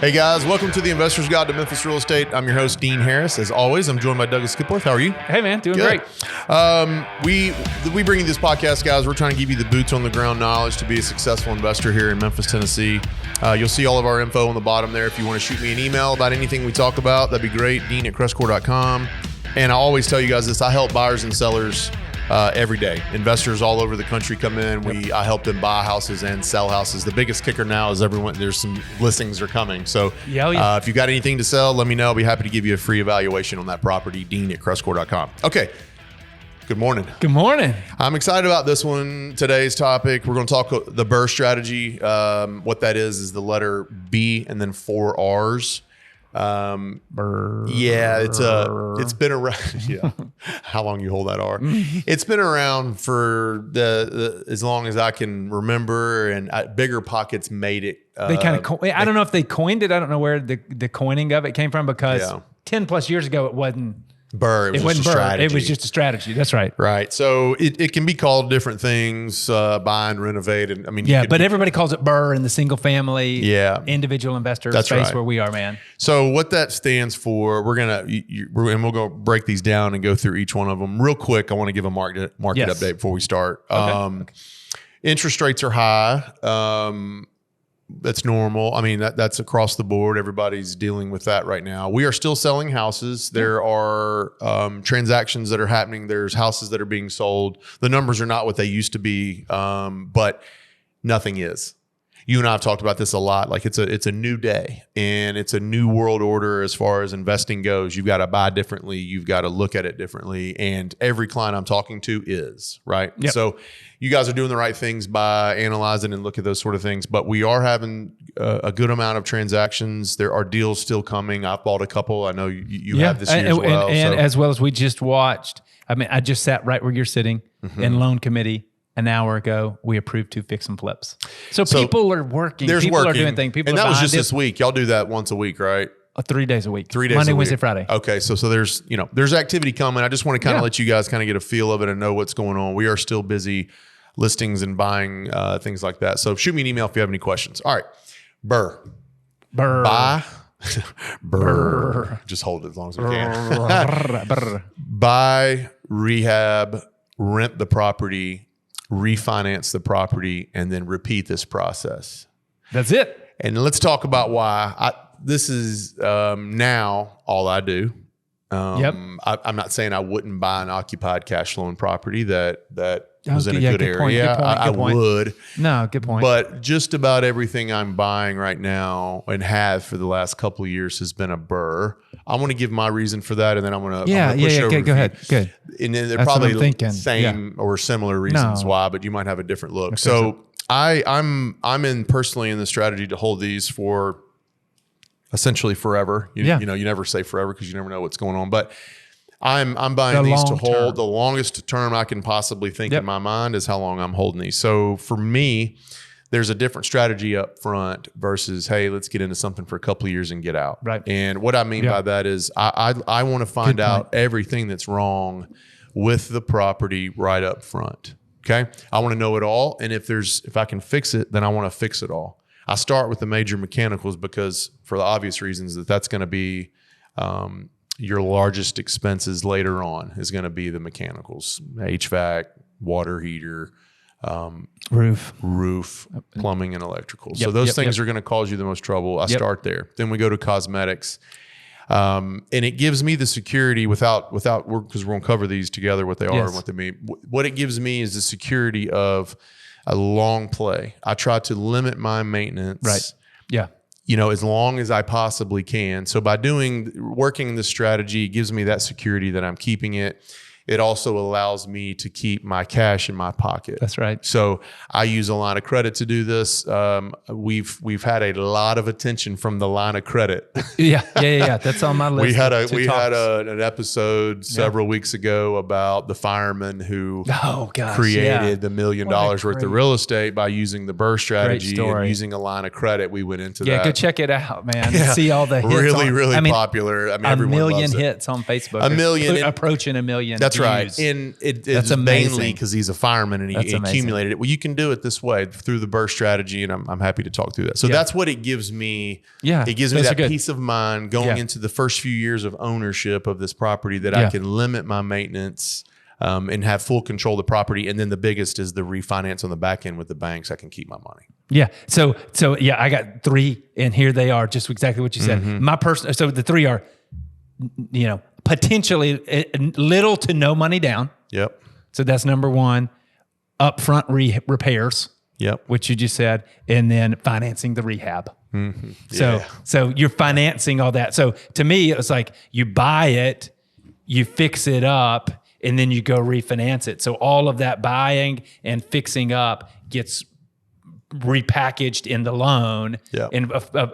Hey guys, welcome to the Investor's Guide to Memphis Real Estate. I'm your host, Dean Harris. As always, I'm joined by Douglas Skipworth. How are you? Hey man, doing Good. great. We bring you this podcast, guys. We're trying to give you the boots on the ground knowledge to be a successful investor here in Memphis, Tennessee. You'll see all of our info on the bottom there. If you want to shoot me an email about anything we talk about, that'd be great. Dean@crestcore.com. And I always tell you guys this: I help buyers and sellers every day. Investors all over the country come in. I help them buy houses and sell houses. The biggest kicker now is there's some listings are coming. So if you got anything to sell, let me know. I'll be happy to give you a free evaluation on that property. Dean@crestcore.com. Okay. Good morning. Good morning. I'm excited about this one. Today's topic, we're going to talk the B.R.R.R.R Strategy. What that is the letter B and then 4 R's. Yeah, it's been around. Yeah, how long you hold that R? It's been around for as long as I can remember, and Bigger Pockets made it. They kind of. I don't know if they coined it. I don't know where the coining of it came from because 10 plus years ago it wasn't. B.R.R.R. It wasn't just a strategy. It was just a strategy. That's right. Right. So it can be called different things, buy and renovate. And I mean, but everybody calls it B.R.R.R. in the single family, individual investor space where we are, man. So what that stands for, we'll go break these down and go through each one of them real quick. I want to give a market update before we start. Okay. Interest rates are high. That's normal. I mean, that's across the board. Everybody's dealing with that right now. We are still selling houses. There are transactions that are happening. There's houses that are being sold. The numbers are not what they used to be, but nothing is. You and I have talked about this a lot. Like it's a new day and it's a new world order as far as investing goes. You've got to buy differently. You've got to look at it differently. And every client I'm talking to is, right? Yep. So you guys are doing the right things by analyzing and look at those sort of things. But we are having a good amount of transactions. There are deals still coming. I've bought a couple. I know you have this year as well. And as well as we just watched. I mean, I just sat right where you're sitting in loan committee. An hour ago, we approved 2 fix and flips. So people are working. People are doing things. And that was just this week. Y'all do that once a week, right? 3 days a week. 3 days Monday, a week. Wednesday, Friday. Okay. So there's activity coming. I just want to kind of let you guys kind of get a feel of it and know what's going on. We are still busy listings and buying things like that. So shoot me an email if you have any questions. All right. B.R.R.R. Buy. B.R.R.R. Just hold it as long as we can. Buy, rehab, rent the property, refinance the property, and then repeat this process. That's it. And let's talk about why. This is now all I do. I'm not saying I wouldn't buy an occupied cash loan property that was in a good area. I would. No, good point. But just about everything I'm buying right now and have for the last couple of years has been a B.R.R.R. I want to give my reason for that, and then I'm going to push over. Okay, go ahead. Good. And then they're probably the same or similar reasons why, but you might have a different look. So I'm personally in the strategy to hold these for essentially forever. You know, you never say forever because you never know what's going on, but I'm buying these to hold the longest term I can possibly think in my mind is how long I'm holding these. So for me, there's a different strategy up front versus, hey, let's get into something for a couple of years and get out. Right. And what I mean by that is I want to find out everything that's wrong with the property right up front. Okay. I want to know it all. And if I can fix it, then I want to fix it all. I start with the major mechanicals because for the obvious reasons that's going to be, your largest expenses later on is going to be the mechanicals, HVAC, water heater, roof, plumbing, and electrical. So those things are going to cause you the most trouble. I start there. Then we go to cosmetics. And it gives me the security without because we're going to cover these together, what they are and what they mean. What it gives me is the security of a long play. I try to limit my maintenance. Right. Yeah. As long as I possibly can. So by working this strategy, it gives me that security that I'm keeping it. It also allows me to keep my cash in my pocket. That's right. So I use a line of credit to do this. We've had a lot of attention from the line of credit. Yeah. That's on my list. We had an episode several weeks ago about the fireman who created the $1 million worth of real estate by using the B.R.R.R. strategy and using a line of credit. We went into that. Yeah, go check it out, man. See all the hits. Really popular. I mean, a million hits on Facebook. A million. Approaching a million. That's right. And it's mainly because he's a fireman and he accumulated it. Well, you can do it this way through the B.R.R.R.R strategy, and I'm happy to talk through that. So that's what it gives me. Yeah, it gives me that peace of mind going into the first few years of ownership of this property that I can limit my maintenance and have full control of the property. And then the biggest is the refinance on the back end with the banks. I can keep my money. Yeah. So yeah, I got 3, and here they are, just exactly what you said. So the 3 are, potentially little to no money down. Yep. So that's number 1. Upfront repairs. Yep. Which you just said, and then financing the rehab. So you're financing all that. So to me, it was like you buy it, you fix it up, and then you go refinance it. So all of that buying and fixing up gets repackaged in the loan and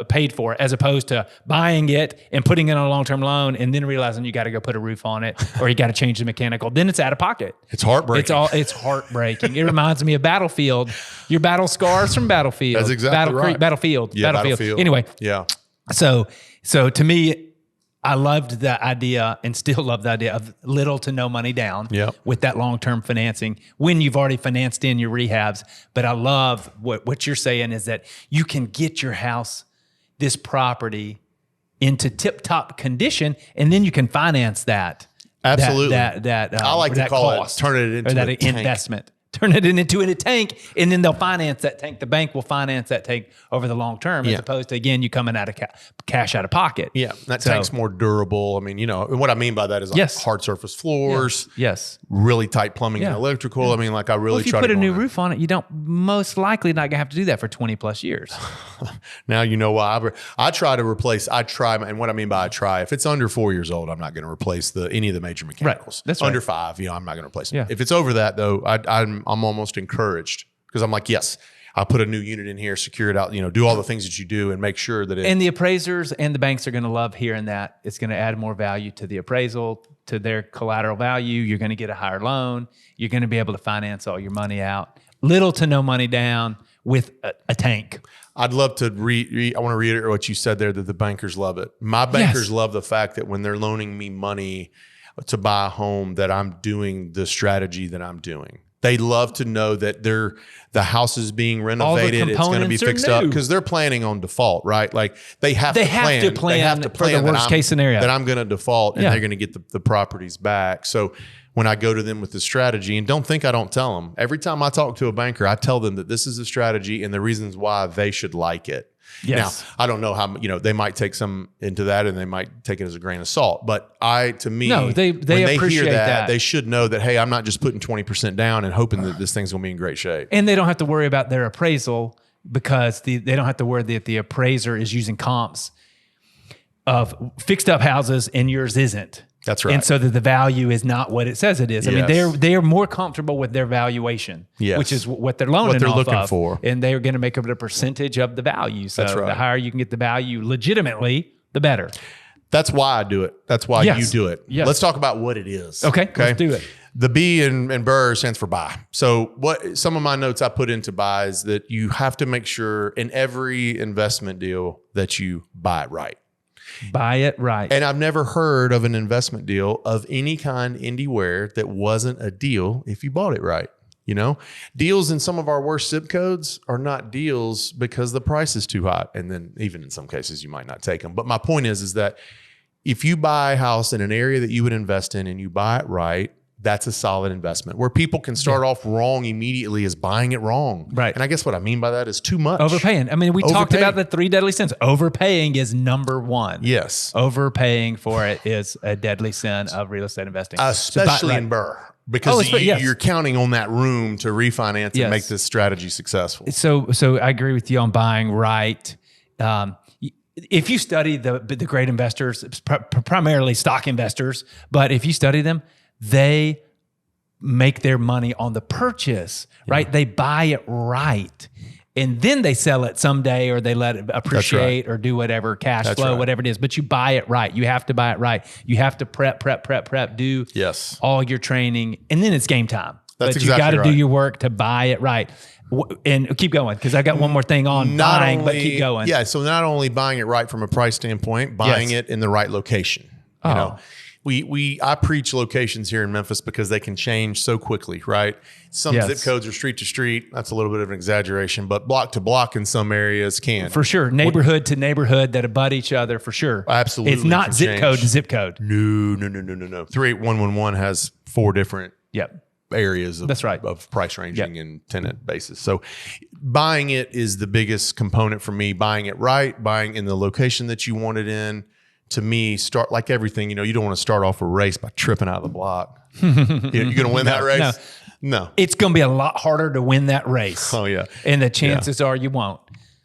paid for, as opposed to buying it and putting it on a long-term loan and then realizing you got to go put a roof on it or you got to change the mechanical. Then it's out of pocket. It's heartbreaking. It's heartbreaking. It reminds me of Battlefield. Your battle scars from Battlefield. That's exactly right. Battlefield. Yeah, Battlefield. Anyway. Yeah. So to me, I loved the idea and still love the idea of little to no money down with that long-term financing when you've already financed in your rehabs. But I love what you're saying is that you can get your house, this property, into tip-top condition, and then you can finance that. Absolutely. I like to call it, turn it into that investment. Turn it into a tank, and then they'll finance that tank. The bank will finance that tank over the long term, as opposed to, again, you coming out of cash out of pocket. Yeah, that tank's more durable. I mean, and what I mean by that is like hard surface floors, really tight plumbing and electrical. I mean, like I really if you try put to a new roof on it, you don't most likely not gonna have to do that for 20 plus years. Now you know why. I try to replace. And what I mean by I try, if it's under 4 years old, I'm not going to replace any of the major mechanicals. Right. That's under 5. I'm not going to replace them. If it's over that though, I'm almost encouraged because I'm like, yes, I'll put a new unit in here, secure it out, do all the things that you do and make sure that and the appraisers and the banks are going to love hearing that. It's going to add more value to the appraisal, to their collateral value. You're going to get a higher loan. You're going to be able to finance all your money out. Little to no money down with a tank. I'd love to I want to reiterate what you said there, that the bankers love it. My bankers love the fact that when they're loaning me money to buy a home, that I'm doing the strategy that I'm doing. They love to know that the house is being renovated. It's going to be fixed up because they're planning on default, right? Like they have to plan for the worst case scenario that I'm going to default and they're going to get the properties back. So when I go to them with the strategy, and don't think I don't tell them, every time I talk to a banker, I tell them that this is a strategy and the reasons why they should like it. Yes. Now, I don't know how, they might take some into that and they might take it as a grain of salt. But they when they hear that, they should know that, hey, I'm not just putting 20% down and hoping that this thing's going to be in great shape. And they don't have to worry about their appraisal because they don't have to worry that the appraiser is using comps of fixed up houses and yours isn't. That's right. And so that the value is not what it says it is. I mean, they're more comfortable with their valuation, which is what they're loaning looking for. And they're going to make up a percentage of the value. So the higher you can get the value legitimately, the better. That's why I do it. That's why you do it. Yes. Let's talk about what it is. Okay, let's do it. The B in B.R.R.R.R stands for buy. So what some of my notes I put into buy is that you have to make sure in every investment deal that you buy it right. Buy it right. And I've never heard of an investment deal of any kind anywhere that wasn't a deal if you bought it right. Deals in some of our worst zip codes are not deals because the price is too high. And then even in some cases, you might not take them. But my point is that if you buy a house in an area that you would invest in and you buy it right, that's a solid investment. Where people can start off wrong immediately is buying it wrong. Right. And I guess what I mean by that is too much. Overpaying. I mean, we talked about the 3 deadly sins. Overpaying is number 1. Yes. Overpaying for it is a deadly sin of real estate investing. Especially in B.R.R.R.R. Because you're counting on that room to refinance and make this strategy successful. So I agree with you on buying right. If you study the great investors, primarily stock investors, but if you study them, they make their money on the purchase, right? They buy it right. And then they sell it someday or they let it appreciate or do whatever, cash flow, whatever it is. But you buy it right. You have to buy it right. You have to prep, do all your training. And then it's game time. But you got to do your work to buy it right. And keep going because I got one more thing on buying, but keep going. Yeah, so not only buying it right from a price standpoint, buying it in the right location. I preach locations here in Memphis because they can change so quickly, right? Some zip codes are street to street. That's a little bit of an exaggeration, but block to block in some areas can. For sure. Neighborhood to neighborhood that abut each other, for sure. Absolutely. It's not zip code to zip code. No. 38111 has 4 different areas of, that's right, of price ranging and tenant basis. So buying it is the biggest component for me. Buying it right, buying in the location that you want it in. To me, start like everything, you don't want to start off a race by tripping out of the block. You're going to win that race? No. It's going to be a lot harder to win that race. Oh, yeah. And the chances are you won't.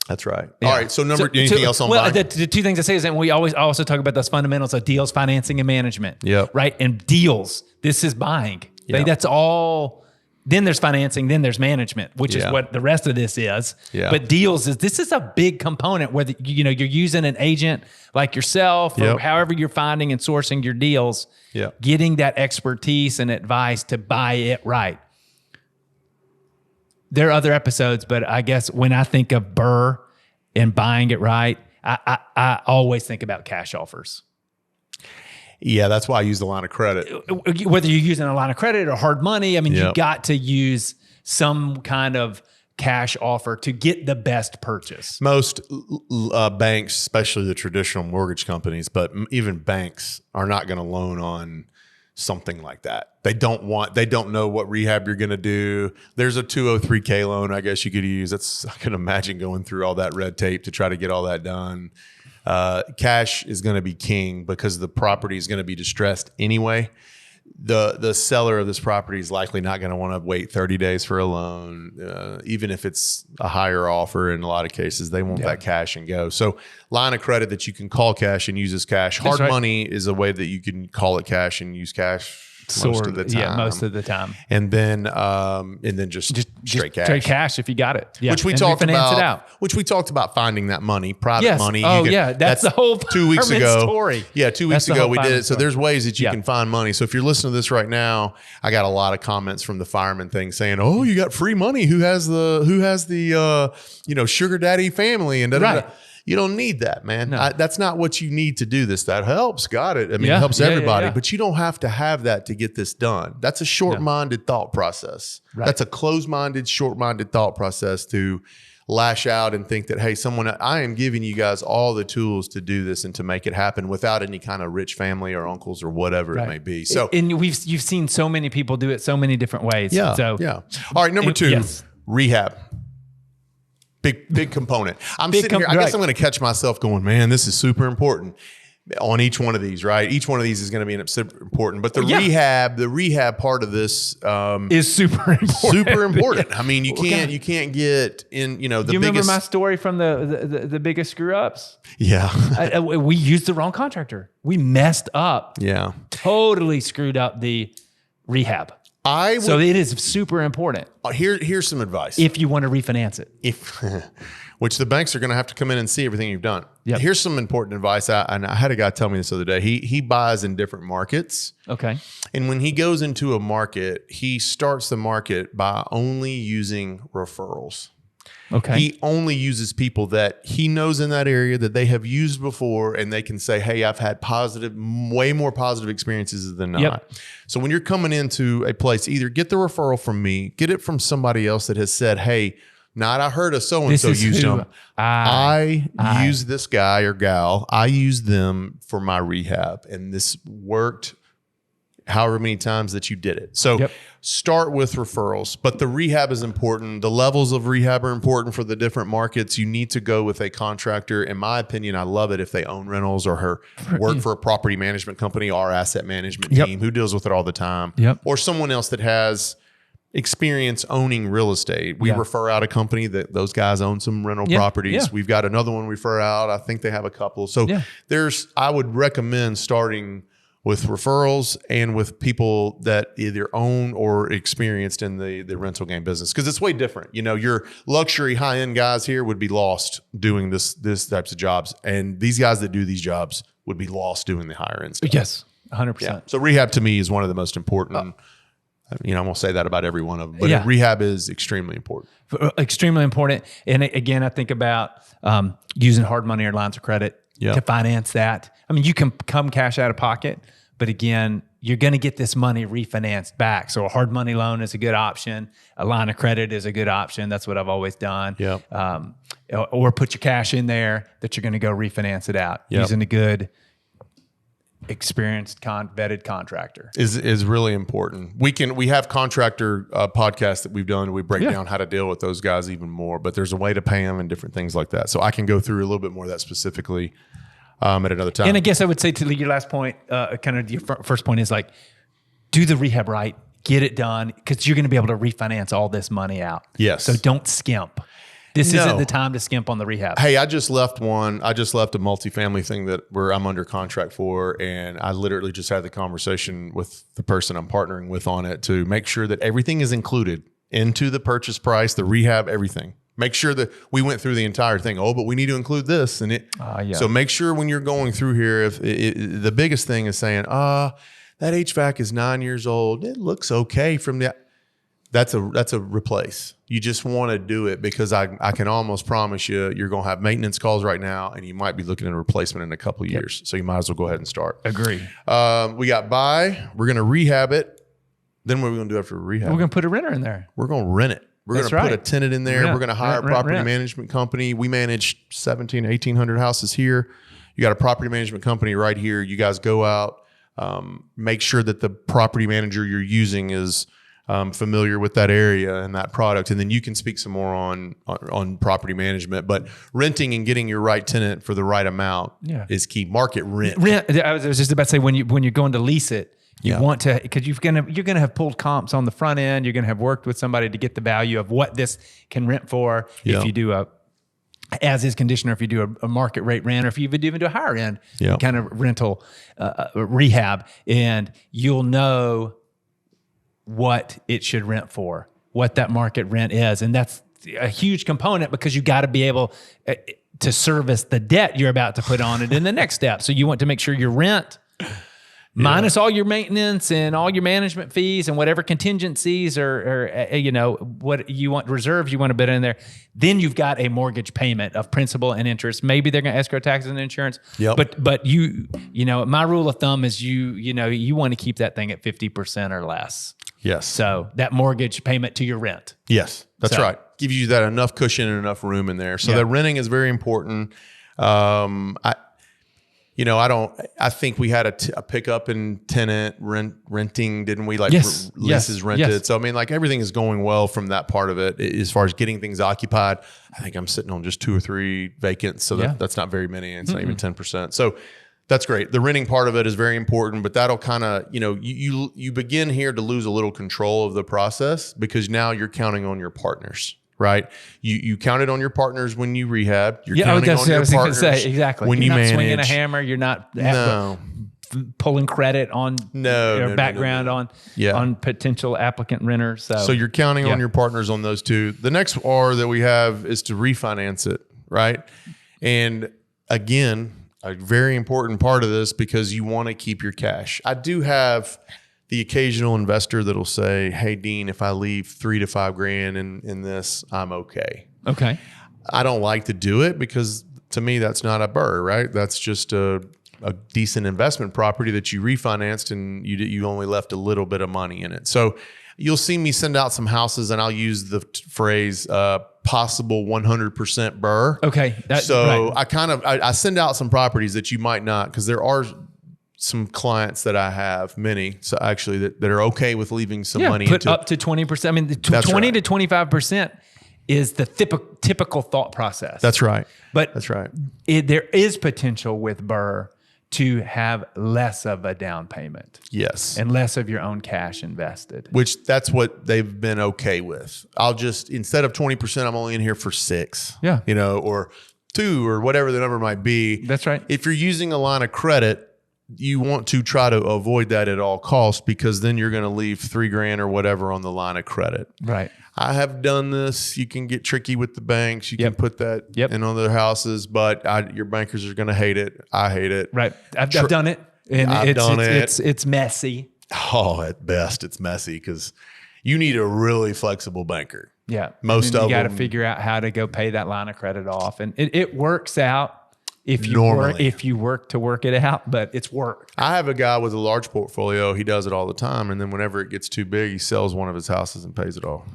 That's right. Yeah. All right. So anything else on buying? The 2 things I say is that we always also talk about those fundamentals of deals, financing, and management. Yeah. Right? And deals, this is buying. Like, that's all. Then there's financing, then there's management, which is what the rest of this is. Yeah. But deals this is a big component, whether you're using an agent like yourself or however you're finding and sourcing your deals, getting that expertise and advice to buy it right. There are other episodes, but I guess when I think of BRRRR and buying it right, I always think about cash offers. Yeah, that's why I use the line of credit. Whether you're using a line of credit or hard money, I mean, you got to use some kind of cash offer to get the best purchase. Most banks, especially the traditional mortgage companies, but even banks are not going to loan on something like that. They don't know what rehab you're going to do. There's a 203K loan, I guess you could use. I can imagine going through all that red tape to try to get all that done. Cash is going to be king because the property is going to be distressed anyway. The seller of this property is likely not going to want to wait 30 days for a loan. Even if it's a higher offer, in a lot of cases, they want that cash and go. So line of credit that you can call cash and use as cash. Hard money is a way that you can call it cash and use cash most of the time. Yeah, most of the time. And then just straight cash. Straight cash if you got it. Yeah. Which we talked about. Which we talked about finding that money, private money. That's the whole 2 weeks ago. Story. Yeah, 2 weeks ago we did it. So there's ways that you can find money. So if you're listening to this right now, I got a lot of comments from the fireman thing saying, "Oh, you got free money. Who has the sugar daddy family?" And right. You don't need that, man. No. That's not what you need to do this. That helps. Got it. I mean, it helps everybody, but you don't have to have that to get this done. That's a short-minded thought process. Right. That's a closed-minded, short-minded thought process to lash out and think that, hey, I am giving you guys all the tools to do this and to make it happen without any kind of rich family or uncles or whatever it may be. So, and you've seen so many people do it so many different ways. Yeah. So, All right. Number 2, rehab. Big component. I'm sitting here. I guess I'm going to catch myself going, man, this is super important on each one of these, right? Each one of these is going to be super important. But the rehab part of this is super important. Super important. I mean, you can't get in, the biggest. Do you remember my story from the biggest screw ups? Yeah. We used the wrong contractor. We messed up. Yeah. Totally screwed up the rehab. So it is super important. Here's some advice. If you want to refinance it. Which the banks are going to have to come in and see everything you've done. Yep. Here's some important advice. I had a guy tell me this the other day. He buys in different markets. Okay. And when he goes into a market, he starts the market by only using referrals. Okay. He only uses people that he knows in that area that they have used before, and they can say, hey, I've had way more positive experiences than not. Yep. So when you're coming into a place, either get the referral from me, get it from somebody else that has said, hey, I heard of so-and-so used them. I use this guy or gal. I use them for my rehab, and this worked however many times that you did it. So start with referrals, but the rehab is important. The levels of rehab are important for the different markets. You need to go with a contractor. In my opinion, I love it if they own rentals or work for a property management company, our asset management team who deals with it all the time, or someone else that has experience owning real estate. We refer out a company that those guys own some rental properties. We've got another one we refer out. I think they have a couple. So I would recommend starting with referrals and with people that either own or experienced in the rental game business, because it's way different. Your luxury high-end guys here would be lost doing this types of jobs, and these guys that do these jobs would be lost doing the higher end stuff. Yes, 100%. So rehab to me is one of the most important. I'm going to say that about every one of them, but rehab is extremely important. Extremely important. And again, I think about using hard money or lines of credit to finance that. I mean, you can come cash out of pocket, But again, you're going to get this money refinanced back. So a hard money loan is a good option. A line of credit is a good option. That's what I've always done. Yep. Or put your cash in there that you're going to go refinance it out using a good, experienced, vetted contractor is really important. We have contractor podcasts that we've done. We break down how to deal with those guys even more, but there's a way to pay them and different things like that. So I can go through a little bit more of that specifically at another time. And I guess I would say to your last point, kind of your first point is like, do the rehab right, get it done, because you're going to be able to refinance all this money out. Yes. So don't skimp. This isn't the time to skimp on the rehab. Hey, I just left a multifamily thing where I'm under contract for, and I literally just had the conversation with the person I'm partnering with on it to make sure that everything is included into the purchase price, the rehab, everything. Make sure that we went through the entire thing. Oh, but we need to include this and it. So make sure when you're going through here, the biggest thing is saying, that HVAC is 9 years old. It looks okay from that. That's a replace. You just want to do it because I can almost promise you're going to have maintenance calls right now, and you might be looking at a replacement in a couple of years. So you might as well go ahead and start. Agree. We got buy. We're going to rehab it. Then what are we going to do after rehab? We're going to put a renter in there. We're going to rent it. We're going to put a tenant in there. We're going to hire a property management company. We manage 1,800 houses here. You got a property management company right here. You guys go out, make sure that the property manager you're using is familiar with that area and that product. And then you can speak some more on property management, but renting and getting your right tenant for the right amount is key. Market rent. I was just about to say, when you're going to lease it, you want to, because you're gonna have pulled comps on the front end. You're gonna have worked with somebody to get the value of what this can rent for. If you do a as is condition, or if you do a market rate rent, or if you even do a higher end kind of rental rehab, and you'll know what it should rent for, what that market rent is, and that's a huge component because you got to be able to service the debt you're about to put on it in the next step. So you want to make sure your rent minus all your maintenance and all your management fees and whatever contingencies or what you want, reserves you want to put in there. Then you've got a mortgage payment of principal and interest. Maybe they're going to escrow taxes and insurance. But my rule of thumb is you want to keep that thing at 50% or less. Yes. So that mortgage payment to your rent. Yes, that's right. Gives you that enough cushion and enough room in there. So the renting is very important. I think we had a pickup in tenant renting, didn't we? Like leases rented. Yes. So I mean, like everything is going well from that part of it. As far as getting things occupied, I think I'm sitting on just 2 or 3 vacants. So that's not very many. And it's not even 10%. So that's great. The renting part of it is very important, but that'll kind of, you begin here to lose a little control of the process because now you're counting on your partners. Right, you counted on your partners when you rehab. You're counting on your partners exactly. When you're you not manage. Swinging a hammer. You're not pulling credit on background on potential applicant renters. So you're counting on your partners on those two. The next R that we have is to refinance it. Right, and again, a very important part of this because you want to keep your cash. I do have the occasional investor that'll say, "Hey, Dean, if I leave $3 to $5 grand in this, I'm okay." Okay. I don't like to do it because to me, that's not a BRRRR, right? That's just a decent investment property that you refinanced and you only left a little bit of money in it. So you'll see me send out some houses and I'll use the phrase possible 100% BRRRR. Okay. I send out some properties that you might not, because there are some clients that I have, many, so actually that are okay with leaving some money put up to 20%. I mean, 20 to 25% is the typical thought process. That's right. But that's right. There is potential with BRRRR to have less of a down payment. Yes. And less of your own cash invested. Which that's what they've been okay with. I'll just, instead of 20%, I'm only in here for 6. Yeah. Or 2 or whatever the number might be. That's right. If you're using a line of credit, you want to try to avoid that at all costs, because then you're going to leave $3 grand or whatever on the line of credit. Right. I have done this. You can get tricky with the banks. You can put that in on their houses, but your bankers are going to hate it. I hate it. Right. I've done it. And it's messy. Oh, at best, it's messy because you need a really flexible banker. Yeah. Most of them. You got to figure out how to go pay that line of credit off. And it works out if you work to work it out, but it's work. I have a guy with a large portfolio. He does it all the time. And then whenever it gets too big, he sells one of his houses and pays it off.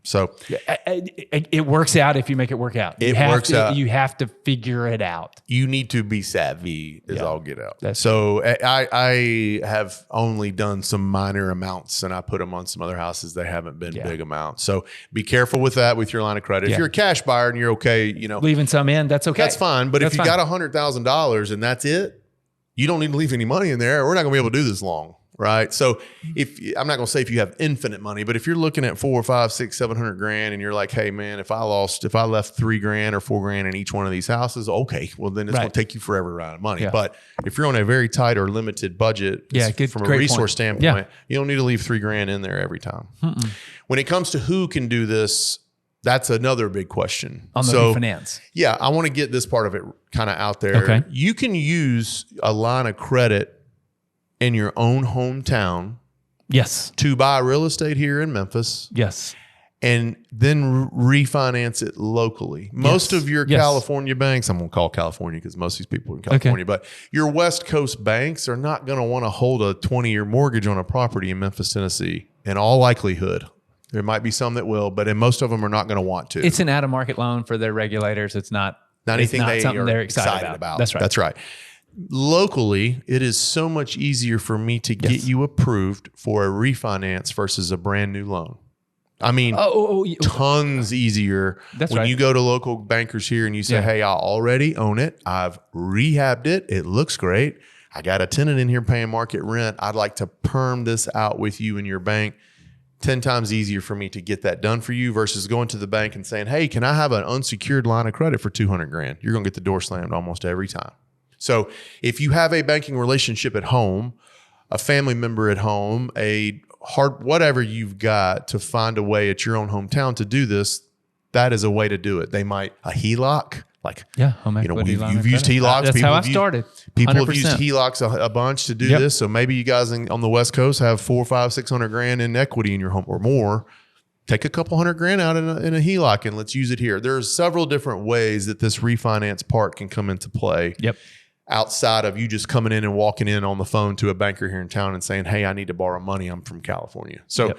So it works out if you make it work out. It works out. You have to figure it out. You need to be savvy as all get out. So I have only done some minor amounts, and I put them on some other houses that haven't been big amounts. So be careful with that with your line of credit. If you're a cash buyer and you're okay, leaving some in, that's okay. That's fine. But if you got $100,000 and that's it, you don't need to leave any money in there. We're not going to be able to do this long. Right. So I'm not going to say if you have infinite money, but if you're looking at 4 or 5, 6, 700 grand and you're like, hey man, if I left $3 grand or $4 grand in each one of these houses, okay, well then it's going to take you forever to run out of money. But if you're on a very tight or limited budget from a resource standpoint, you don't need to leave $3 grand in there every time. When it comes to who can do this, that's another big question. On the refinance. Yeah. I want to get this part of it kind of out there. Okay. You can use a line of credit in your own hometown. Yes. To buy real estate here in Memphis. Yes. And then refinance it locally. Most of your California banks, I'm going to call California because most of these people are in California, but your West Coast banks are not going to want to hold a 20-year mortgage on a property in Memphis, Tennessee, in all likelihood. There might be some that will, but most of them are not going to want to. It's an out-of-market loan for their regulators. It's not anything something they're excited about. That's right. That's right. Locally, it is so much easier for me to get you approved for a refinance versus a brand new loan. I mean, tons easier. That's when you go to local bankers here and you say, hey, I already own it. I've rehabbed it. It looks great. I got a tenant in here paying market rent. I'd like to perm this out with you and your bank. 10 times easier for me to get that done for you versus going to the bank and saying, hey, can I have an unsecured line of credit for 200 grand? You're going to get the door slammed almost every time. So if you have a banking relationship at home, a family member at home, whatever you've got to find a way at your own hometown to do this, that is a way to do it. They might, a HELOC, you've used HELOCs. That's how I started. People have used HELOCs a bunch to do this. So maybe you guys on the West Coast have 400, 500, 600 grand in equity in your home or more. Take a couple $100 grand out in a HELOC and let's use it here. There's several different ways that this refinance part can come into play. Yep. Outside of you just coming in and walking in on the phone to a banker here in town and saying, hey, I need to borrow money. I'm from California. So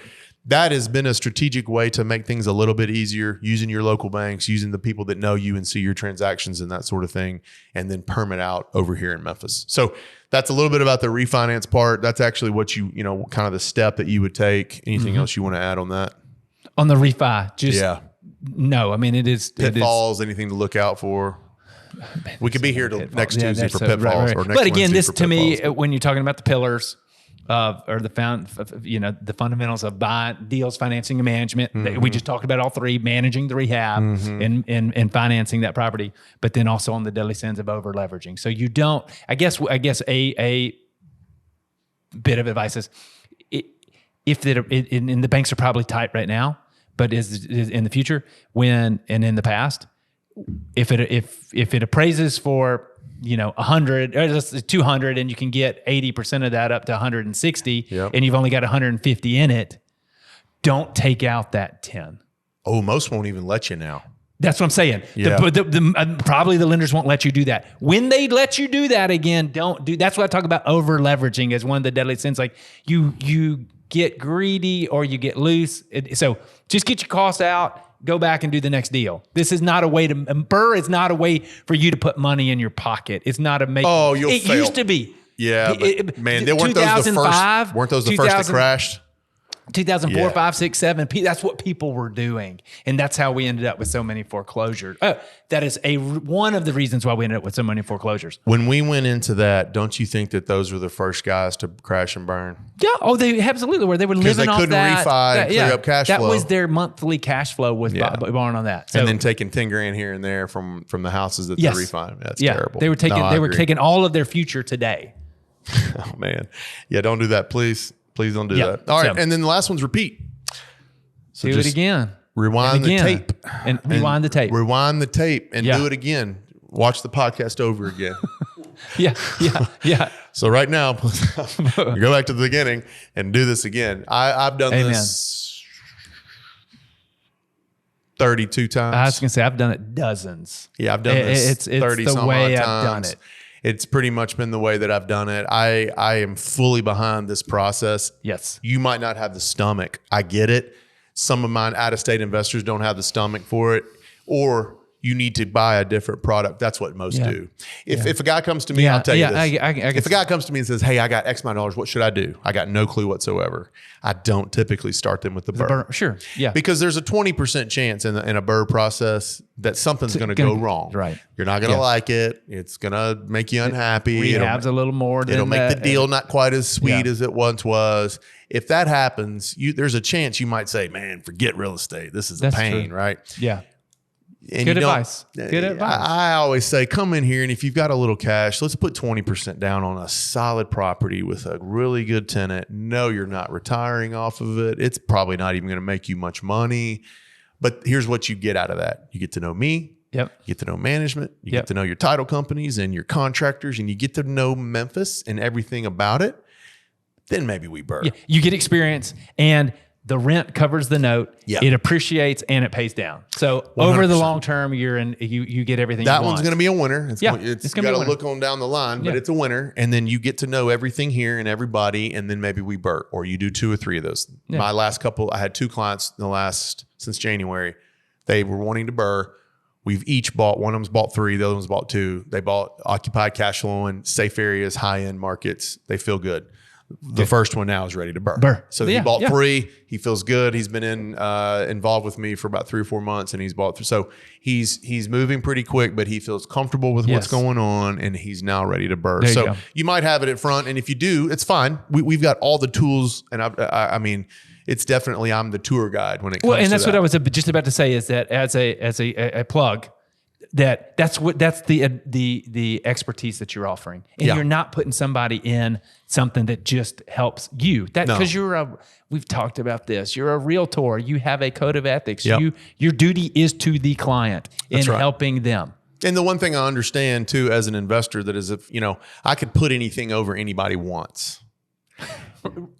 that has been a strategic way to make things a little bit easier, using your local banks, using the people that know you and see your transactions and that sort of thing, and then perm it out over here in Memphis. So that's a little bit about the refinance part. That's actually what kind of the step that you would take. Anything else you want to add on that? On the refi, no. I mean, it is pitfalls, anything to look out for. We could be here till next Tuesday for pitfalls. Or next but again, Wednesday this to me, pitfalls. when you're talking about the pillars or the fundamentals of buying, deals, financing, and management, we just talked about all three: managing the rehab and financing that property, but then also on the deadly sins of over leveraging. So you don't. I guess a bit of advice is, the banks are probably tight right now, but is in the future and in the past. If it appraises for 100 or 200 and you can get 80% of that up to 160 and you've only got 150 in it, don't take out that 10. Oh, most won't even let you now. That's what I'm saying. Probably the lenders won't let you do that. When they let you do that again, don't do. That's what I talk about over leveraging as one of the deadly sins. Like you get greedy or you get loose. So just get your costs out. Go back and do the next deal. This is not a way to BRRRR is not a way for you to put money in your pocket. It's not a make. Oh, you'll It fail. Used to be. Yeah, but man, weren't those the first? Weren't those the first that crashed? 2004, 5, 6, 7. That's what people were doing, and that's how we ended up with so many foreclosures. That is one of the reasons why we ended up with so many foreclosures. When we went into that, don't you think that those were the first guys to crash and burn? Yeah. Oh, they absolutely were. They were living off that. Because they couldn't refi and clear up cash flow. That was their monthly cash flow was borrowing on that. So, and then taking 10 grand here and there from the houses that they're refining. That's terrible. They were taking all of their future today. Oh man. Yeah. Don't do that, please. Please don't do that. All right. And then the last one's repeat. So do it again. Rewind the tape. And rewind the tape. Rewind the tape and do it again. Watch the podcast over again. Yeah. So right now, go back to the beginning and do this again. I've done this 32 times. I was going to say, I've done it dozens. Yeah, I've done this It's 30 the some way odd I've done times. it. It's pretty much been the way that I've done it. I am fully behind this process. Yes. You might not have the stomach. I get it. Some of mine out-of-state investors don't have the stomach for it, or you need to buy a different product. That's what most do. If a guy comes to me, I'll tell you this. If a guy comes to me and says, hey, I got X amount of dollars, what should I do? I got no clue whatsoever. I don't typically start them with the BRRRR. Sure. Yeah. Because there's a 20% chance in a BRRRR process that something's going to go wrong. Right. You're not going to like it. It's going to make you unhappy. Rehab's a little more than it'll make that. the deal not quite as sweet as it once was. If that happens, there's a chance you might say, man, forget real estate. This is a pain, true. right? Yeah. And Good advice. Good advice. I always say, come in here, and if you've got a little cash, let's put 20% down on a solid property with a really good tenant. No, you're not retiring off of it. It's probably not even going to make you much money. But here's what you get out of that. You get to know me. Yep. You get to know management. You get to know your title companies and your contractors, and you get to know Memphis and everything about it. Then maybe we BRRRR. Yeah. You get experience, and the rent covers the note. Yeah. It appreciates and it pays down. So 100%. Over the long term, you get everything. That you one's want. going to be a winner. It's going to got to look on down the line, but it's a winner. And then you get to know everything here and everybody, and then maybe we BRRRR, or you do 2 or 3 of those. Yeah. My last couple, I had 2 clients since January. They were wanting to BRRRR. We've each bought, one of them's bought 3, the other one's bought 2. They bought occupied cash flow in safe areas, high-end markets. They feel good. The first one now is ready to BRRRR. So he bought 3. He feels good. He's been involved with me for about 3 or 4 months, and he's bought 3. So he's moving pretty quick, but he feels comfortable with what's going on, and he's now ready to BRRRR. So you might have it in front, and if you do, it's fine. We've got all the tools, and I mean, it's definitely I'm the tour guide when it comes to that. And that's what I was just about to say is that as a plug. That's the expertise that you're offering, and you're not putting somebody in something that just helps you. Because we've talked about this. You're a realtor. You have a code of ethics. Your duty is to the client in helping them. And the one thing I understand too, as an investor, that is if I could put anything over anybody once.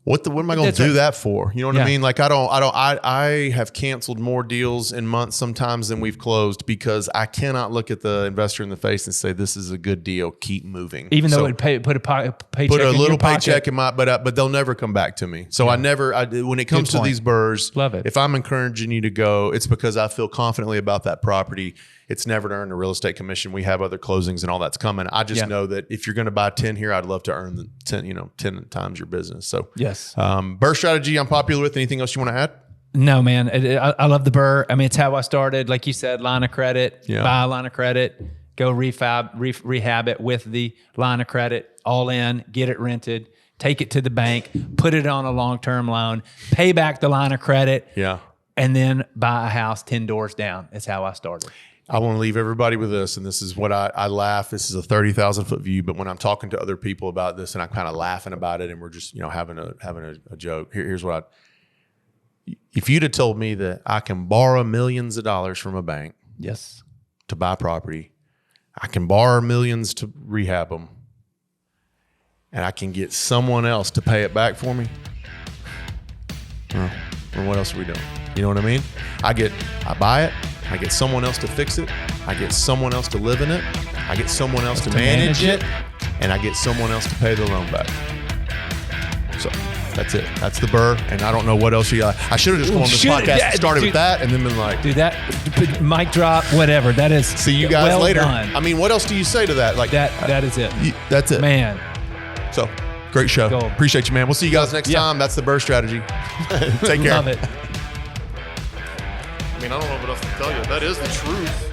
What am I going to do that for? You know what I mean? Like I have canceled more deals in months sometimes than we've closed because I cannot look at the investor in the face and say, this is a good deal. Keep moving. Even though it put a paycheck put a in little your paycheck in my, but they'll never come back to me. So when it comes to these BRRRRs, love it. If I'm encouraging you to go, it's because I feel confidently about that property. It's never to earn a real estate commission. We have other closings and all that's coming. I just know that if you're going to buy 10 here, I'd love to earn the 10 times your business. So yes. BRRRR strategy I'm popular with. Anything else you want to add? No, man. I love the BRRRR. I mean, it's how I started. Like you said, line of credit, buy a line of credit, go rehab it with the line of credit, all in, get it rented, take it to the bank, put it on a long-term loan, pay back the line of credit, and then buy a house 10 doors down. That's how I started. I want to leave everybody with this, and this is what I laugh. This is a 30,000 foot view, but when I'm talking to other people about this, and I'm kind of laughing about it, and we're just having a joke. Here's what if you'd have told me that I can borrow millions of dollars from a bank, to buy property, I can borrow millions to rehab them, and I can get someone else to pay it back for me, well, what else are we doing? You know what I mean? I buy it. I get someone else to fix it. I get someone else to live in it. I get someone else to manage it. And I get someone else to pay the loan back. So that's it. That's the BRRRR. And I don't know what else you got. I should have just gone on this podcast and started with that and then been like. Do that. Mic drop, whatever. That is. See you guys later. Done. I mean, what else do you say to that? Like that is it. That's it. Man. So great show. Appreciate you, man. We'll see you guys next time. That's the BRRRR strategy. Take care. Love it. I mean, I don't know what else to tell you. That is the truth.